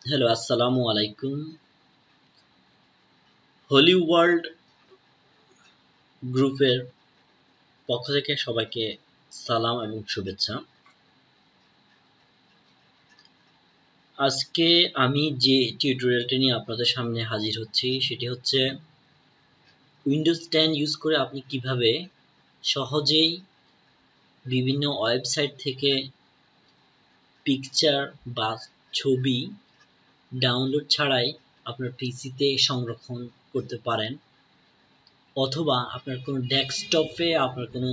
Hello, আসসালামু আলাইকুম। Holi world গ্রুপের পক্ষ থেকে সবাইকে সালাম এবং শুভেচ্ছা। আজকে আমি যে টিউটোরিয়ালটি নিয়ে আপনাদের সামনে হাজির হচ্ছি সেটি হচ্ছে উইন্ডোজ 10 ইউজ করে আপনি কিভাবে সহজেই বিভিন্ন ওয়েবসাইট থেকে পিকচার বা ছবি ডাউনলোড ছাড়াই আপনার পিসিতে সংরক্ষণ করতে পারেন, অথবা আপনার কোনো ডেস্কটপে আপনার কোনো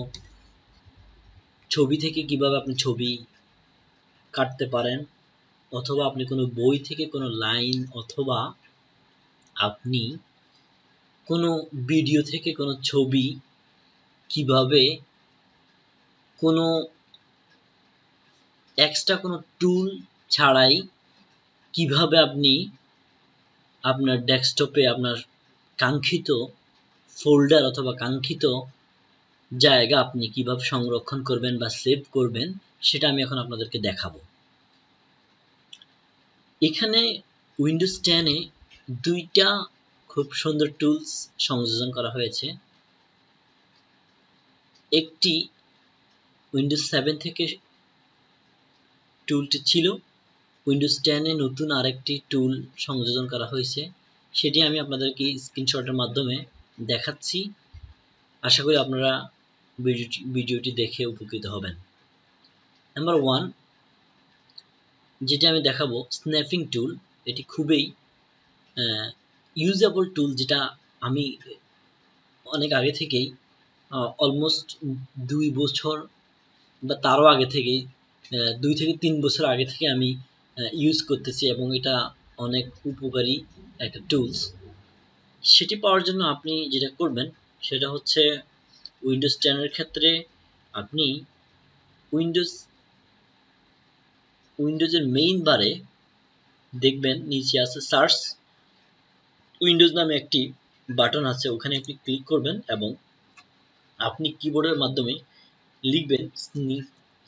ছবি থেকে কিভাবে আপনি ছবি কাটতে পারেন, অথবা আপনি কোনো বই থেকে কোনো লাইন, অথবা আপনি কোনো ভিডিও থেকে কোনো ছবি কিভাবে কোনো এক্সট্রা কোনো টুল ছাড়াই কিভাবে আপনি আপনার ডেস্কটপে আপনার কাঙ্ক্ষিত ফোল্ডার অথবা কাঙ্ক্ষিত জায়গা আপনি কিভাবে সংরক্ষণ করবেন বা সেভ করবেন, সেটা আমি এখন আপনাদেরকে দেখাবো। এখানে উইন্ডোজ 10 এ দুইটা খুব সুন্দর টুলস সংযোজন করা হয়েছে। একটি উইন্ডোজ 7 থেকে টুলটি ছিল, উইন্ডোজ 10 এ নতুন আরেকটি টুল সংযোজন করা হয়েছে, সেটি আমি আপনাদেরকে স্ক্রিনশটের মাধ্যমে দেখাচ্ছি। আশা করি আপনারা ভিডিওটি দেখে উপকৃত হবেন। নাম্বার 1 যেটি আমি দেখাবো, স্ন্যাপিং টুল। এটি খুবই ইউজেবল টুল, যেটা আমি অনেক আগে থেকেই অলমোস্ট 2 বছর বা তারও আগে থেকেই 2 থেকে 3 বছর আগে থেকে আমি ইউজ করতেছি, এবং এটা অনেক উপকারী একটা টুলস। সেটি পাওয়ার জন্য আপনি যেটা করবেন সেটা হচ্ছে, উইন্ডোজ 10 এর ক্ষেত্রে আপনি উইন্ডোজের মেইন বারে দেখবেন নিচে আছে সার্চ উইন্ডোজ নামে একটি বাটন আছে, ওখানে আপনি ক্লিক করবেন এবং আপনি কিবোর্ডের মাধ্যমে লিখবেন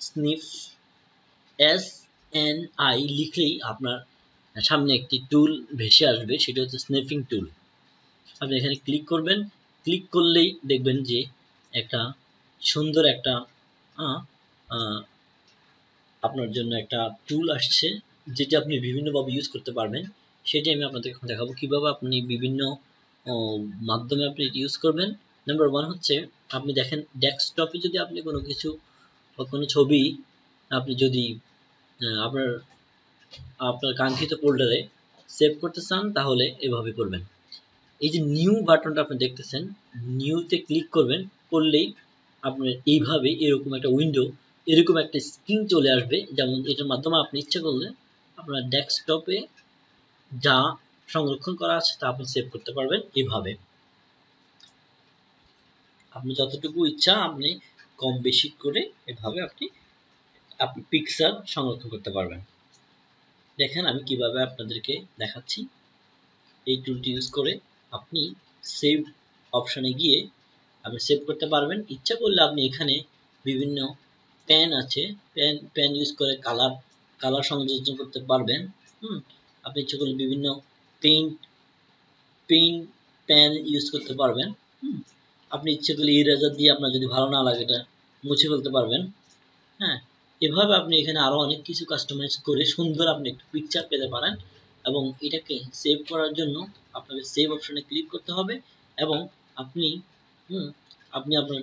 স্নিফ SNI লিখলেই আপনার সামনে একটি টুল ভেসে আসবে, সেটা হচ্ছে স্নিফিং টুল। আপনি এখানে ক্লিক করবেন, ক্লিক করলেই দেখবেন যে একটা সুন্দর একটা আপনার জন্য একটা টুল আসছে, যেটি আপনি বিভিন্নভাবে ইউজ করতে পারবেন। সেটি আমি আপনাদের এখন দেখাবো কিভাবে আপনি বিভিন্ন মাধ্যমে আপনি ইউজ করবেন। নাম্বার 1 হচ্ছে, আপনি দেখেন ডেস্কটপে যদি আপনি কোনো কিছু বা কোনো ছবি আপনি যদি আপনার আপনার কাঙ্ক্ষিত ফোল্ডারে সেভ করতে চান, তাহলে এভাবে করবেন। এই যে নিউ বাটনটা আপনি দেখতেছেন, নিউতে ক্লিক করবেন, করলেই আপনার এইভাবে এরকম একটা উইন্ডো, এরকম একটা স্ক্রিন চলে আসবে। যেমন এটার মাধ্যমে আপনি ইচ্ছা করলে আপনার ডেস্কটপে যা সংরক্ষণ করা আছে তা আপনি সেভ করতে পারবেন। এভাবে আপনি যতটুকু ইচ্ছা আপনি কম বেশি করে এভাবে আপনি পিকচার সংরক্ষণ করতে পারবেন। দেখেন আমি কিভাবে আপনাদেরকে দেখাচ্ছি। এই টুলটি ইউজ করে আপনি সেভ অপশনে গিয়ে আপনি সেভ করতে পারবেন। ইচ্ছা করলে আপনি এখানে বিভিন্ন পেন আছে, পেন ইউজ করে কালার সংযোজন করতে পারবেন। আপনি ইচ্ছা করলে বিভিন্ন পেইন্ট পেন ইউজ করতে পারবেন। আপনি ইচ্ছে করলে ইরেজার দিয়ে আপনার যদি ভালো না লাগে এটা মুছে ফেলতে পারবেন। হ্যাঁ, এভাবে আপনি এখানে আরো অনেক কিছু কাস্টমাইজ করে সুন্দর আপনি একটা পিকচার পেতে পারেন। এবং এটাকে সেভ করার জন্য আপনাকে সেভ অপশনে ক্লিক করতে হবে, এবং আপনি আপনি আপনার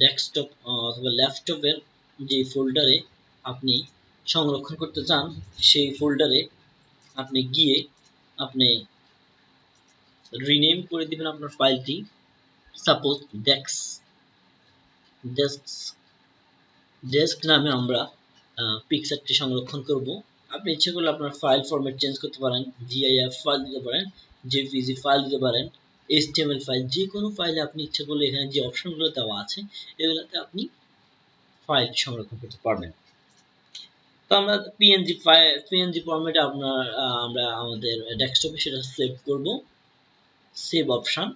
ডেস্কটপ অথবা ল্যাপটপের যে ফোল্ডারে আপনি সংরক্ষণ করতে চান, সেই ফোল্ডারে আপনি গিয়ে আপনি রিনেম করে দিবেন আপনার ফাইলটি। সাপোজ ডেস্ক নামে আমরা পিকচারটি সংরক্ষণ করব। আপনি ইচ্ছে করলে আপনার ফাইল ফরম্যাট চেঞ্জ করতে পারেন, জিআইএফ ফাইল দিতে পারেন, জেপিজি ফাইল দিতে পারেন, এইচটিএমএল ফাইল, যে কোনো ফাইলে আপনি ইচ্ছে করলে এখানে যে অপশনগুলো দেওয়া আছে এগুলোতে আপনি ফাইল সংরক্ষণ করতে পারবেন। তো আমরা পিএনজি ফরম্যাটে আমরা আমাদের ডেস্কটপে সেটা সেভ করব। সেভ অপশন,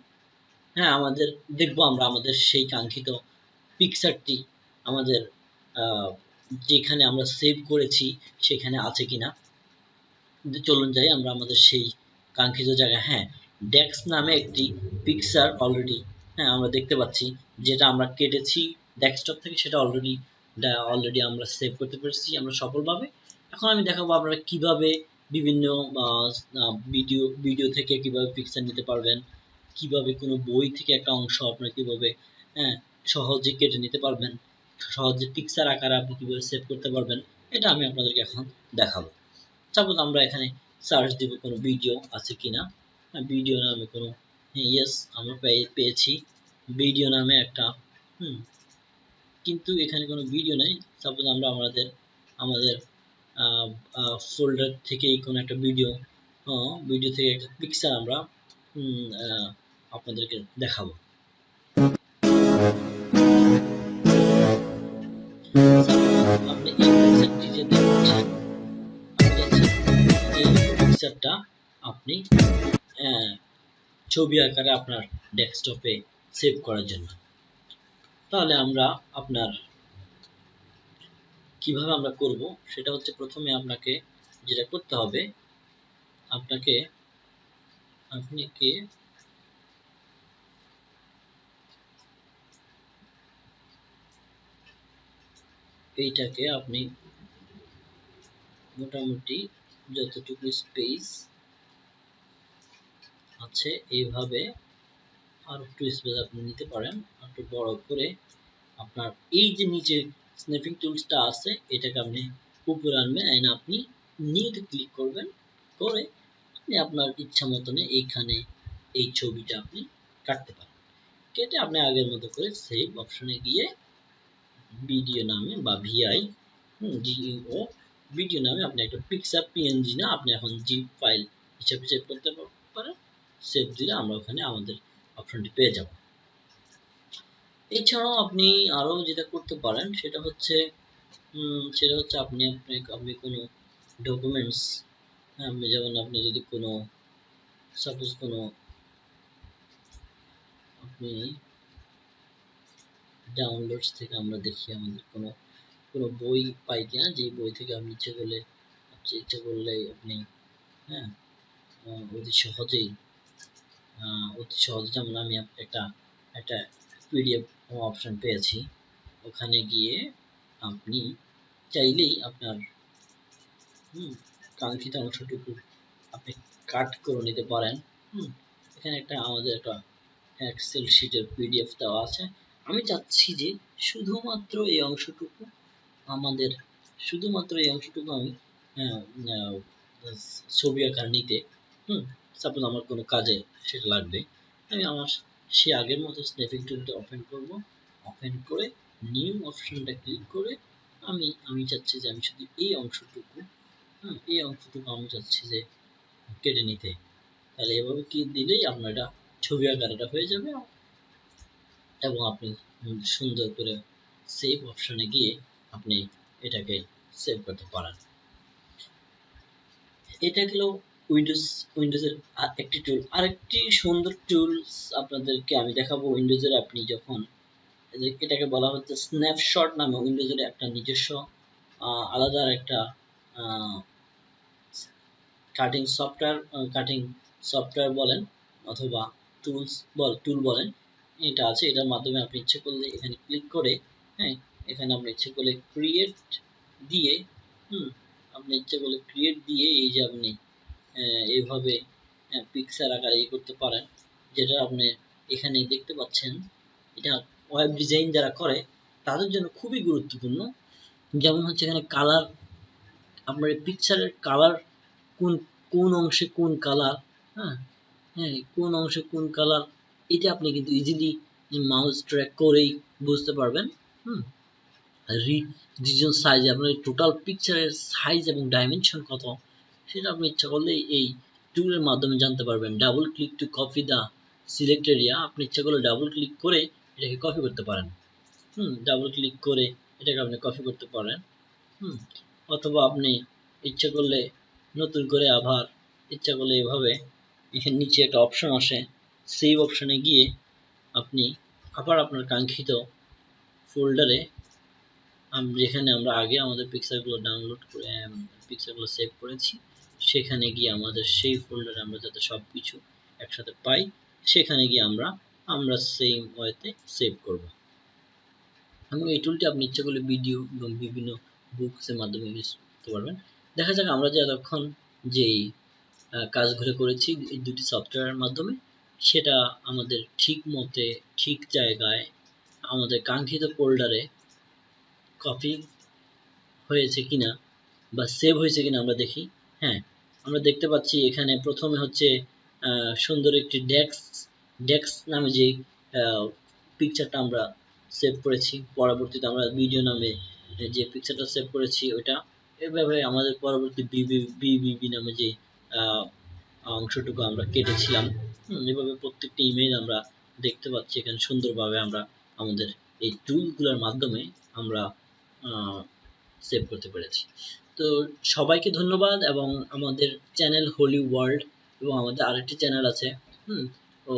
হ্যাঁ, আমাদের দেখবো আমরা আমাদের সেই কাঙ্ক্ষিত পিকচারটি আমাদের যেখানে আমরা সেভ করেছি সেখানে আছে কিনা। চলুন যাই আমরা আমাদের সেই কাঙ্ক্ষিত জায়গায়। হ্যাঁ, ডেক্স নামে একটি পিকচার অলরেডি, হ্যাঁ, আমরা দেখতে পাচ্ছি যেটা আমরা কেটেছি ডেস্কটপ থেকে, সেটা অলরেডি আমরা সেভ করতে পেরেছি আমরা সফলভাবে। এখন আমি দেখাবো আপনারা কিভাবে বিভিন্ন ভিডিও থেকে কিভাবে পিকচার নিতে পারবেন, কিভাবে কোনো বই থেকে একটা অংশ আপনারা কিভাবে, হ্যাঁ, সহজে কেটে নিতে পারবেন, সহজে পিকচার আকারে আপনি কিভাবে সেভ করতে পারবেন, এটা আমি আপনাদেরকে এখন দেখাবো। সাপোজ আমরা এখানে সার্চ দিব কোনো ভিডিও আছে কিনা। ভিডিও নামে কোনো, ইয়েস আমরা পেয়েছি ভিডিও নামে একটা, কিন্তু এখানে কোনো ভিডিও নেই। সাপোজ আমরা আমাদের ফোল্ডার থেকে কোনো একটা ভিডিও থেকে একটা পিকচার আমরা আপনাদেরকে দেখাবো। আপনি এই পিকচারটি যে দেখছেন, এই পিকচারটা আপনি ছবি আকারে আপনার ডেস্কটপে সেভ করার জন্য। তাহলে আমরা কিভাবে আমরা করব সেটা হচ্ছে, প্রথমে আপনাকে যেটা করতে হবে, আপনাকে এইটাকে আপনি মোটামুটি যতটুকু স্পেস আছে এইভাবে আর একটু স্পেস আপনি নিতে পারেন, একটু বড় করে আপনার এই যে নিচে স্ন্যাপিং টুলসটা আছে এটাকে আপনি উপরে আনবেন, এন্ড আপনি নিউতে ক্লিক করবেন, করে আপনি আপনার ইচ্ছা মতনে এইখানে এই ছবিটা আপনি কাটতে পারেন। কেটে আপনি আগের মতো করে সেভ অপশনে গিয়ে ভিডিও নামে বা ভিআই জিও ভিডিও নামে আপনি একটা পিকচার পিএনজি না, আপনি এখন জিপ ফাইল হিসেবে সেভ করতে পারেন। সেভ দিলে আমরা ওখানে আমাদের অপশনটি পেয়ে যাব। এছাড়াও আপনি আরো যেটা করতে পারেন সেটা হচ্ছে আপনি কোনো ডকুমেন্টস, যেমন আপনি যদি কোনো সাপোজ কোনো আপনি ডাউনলোডস থেকে আমরা দেখি আমাদের কোনো বই পাই কিনা, যে বই থেকে আপনি ইচ্ছে করলে আপনি, হ্যাঁ, অতি সহজে যেমন আমি একটা একটা পিডিএফ অপশন পেয়েছি, ওখানে গিয়ে আপনি চাইলেই আপনার কাঙ্ক্ষিত অংশটুকু আপনি কাট করে নিতে পারেন। এখানে আমাদের একটা এক্সেল শিটের পিডিএফ দেওয়া আছে। আমি চাচ্ছি যে শুধুমাত্র এই অংশটুকু আমি ছবি আকার নিতে, সাপোজ আমার কোনো কাজে সেটা লাগবে, আমি সে আগের মতো স্ন্যাপিং টুলটা ওপেন করব, ওপেন করে নিউ অপশনটা ক্লিক করে আমি চাচ্ছি যে আমি শুধু এই অংশটুকু আমি চাচ্ছি যে কেটে নিতে। তাহলে এভাবে কি দিলেই আপনার এটা ছবি আকার এটা হয়ে যাবে, এবং আপনি সুন্দর করে সেভ অপশনে গিয়ে আপনি এটাকে সেভ করতে পারেন। এটা গেল উইন্ডোজের একটি টুল। আরেকটি সুন্দর টুলস আপনাদেরকে আমি দেখাবো উইন্ডোজের। আপনি যখন এটাকে বলা হচ্ছে স্ন্যাপশট নামে উইন্ডোজের একটা নিজস্ব আলাদা একটা কাটিং সফটওয়্যার বলেন অথবা টুল বলেন, এটা আছে। এটার মাধ্যমে আপনি ইচ্ছে করলে এখানে ক্লিক করে, হ্যাঁ, এখানে আপনি ইচ্ছে করলে ক্রিয়েট দিয়ে, এই যে আপনি এইভাবে পিকচার আকারে করতে পারেন, যেটা আপনি এখানে দেখতে পাচ্ছেন। এটা ওয়েব ডিজাইন যারা করে তাদের জন্য খুবই গুরুত্বপূর্ণ। যেমন হচ্ছে এখানে কালার, আপনার পিকচারের কালার কোন কোন অংশে কোন কালার, কোন অংশে কোন কালার, এটা আপনি কিন্তু ইজিলি মাউস ট্র্যাক করেই বুঝতে পারবেন। রিজন সাইজ, আপনার টোটাল পিকচারের সাইজ এবং ডাইমেনশন কত, সেটা আপনি ইচ্ছা করলে এই টুলের মাধ্যমে জানতে পারবেন। Double click to copy the select area, আপনি ইচ্ছা করলে ডাবল ক্লিক করে এটাকে কপি করতে পারেন। ডাবল ক্লিক করে এটাকে আপনি কপি করতে পারেন। অথবা আপনি ইচ্ছা করলে নতুন করে আবার ইচ্ছা করলে এভাবে এখানে নিচে একটা অপশন আসে, সেভ অপশনে গিয়ে আপনি আবার আপনার কাঙ্ক্ষিত ফোল্ডারে যেখানে আমরা আগে আমাদের পিকচারগুলো ডাউনলোড করে পিকচারগুলো সেভ করেছি সেখানে গিয়ে আমাদের সেই ফোল্ডারে আমরা যাতে সব কিছু একসাথে পাই, সেখানে গিয়ে আমরা সেম ওয়েতে সেভ করব। এবং এই টুলটি আপনি ইচ্ছা করলে ভিডিও এবং বিভিন্ন বুকসের মাধ্যমে ইউজ করতে পারবেন। দেখা যাক আমরা যে এতক্ষণ যেই কাজগুলো করেছি এই দুটি সফটওয়্যারের মাধ্যমে, সেটা আমাদের ঠিক মতে ঠিক জায়গায় আমাদের কাঙ্ক্ষিত ফোল্ডারে কপি হয়েছে কিনা বা সেভ হয়েছে কিনা আমরা দেখি। হ্যাঁ, আমরা দেখতে পাচ্ছি এখানে প্রথমে হচ্ছে সুন্দর একটি ডেক্স নামে যে পিকচারটা আমরা সেভ করেছি, পরবর্তীতে আমরা ভিডিও নামে যে পিকচারটা সেভ করেছি ওইটা, এভাবে আমাদের পরবর্তী বিবিবি নামে যে অংশটুকু আমরা কেটেছিলাম, এভাবে প্রত্যেকটি ইমেজ আমরা দেখতে পাচ্ছি এখানে সুন্দরভাবে আমরা আমাদের এই টুলগুলোর মাধ্যমে আমরা সেভ করতে পেরেছি। তো সবাইকে ধন্যবাদ, এবং আমাদের চ্যানেল হোলি ওয়ার্ল্ড এবং আমাদের আরেকটি চ্যানেল আছে, ও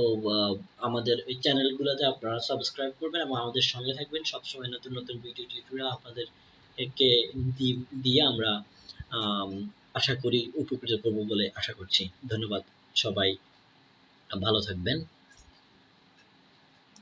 আমাদের এই চ্যানেলগুলোতে আপনারা সাবস্ক্রাইব করবেন এবং আমাদের সঙ্গে থাকবেন সবসময়। নতুন নতুন ভিডিও টিউটোরিয়াল আপনাদেরকে দিয়ে আমরা আশা করি উপকৃত করব বলে আশা করছি। ধন্যবাদ, সবাই ভালো থাকবেন।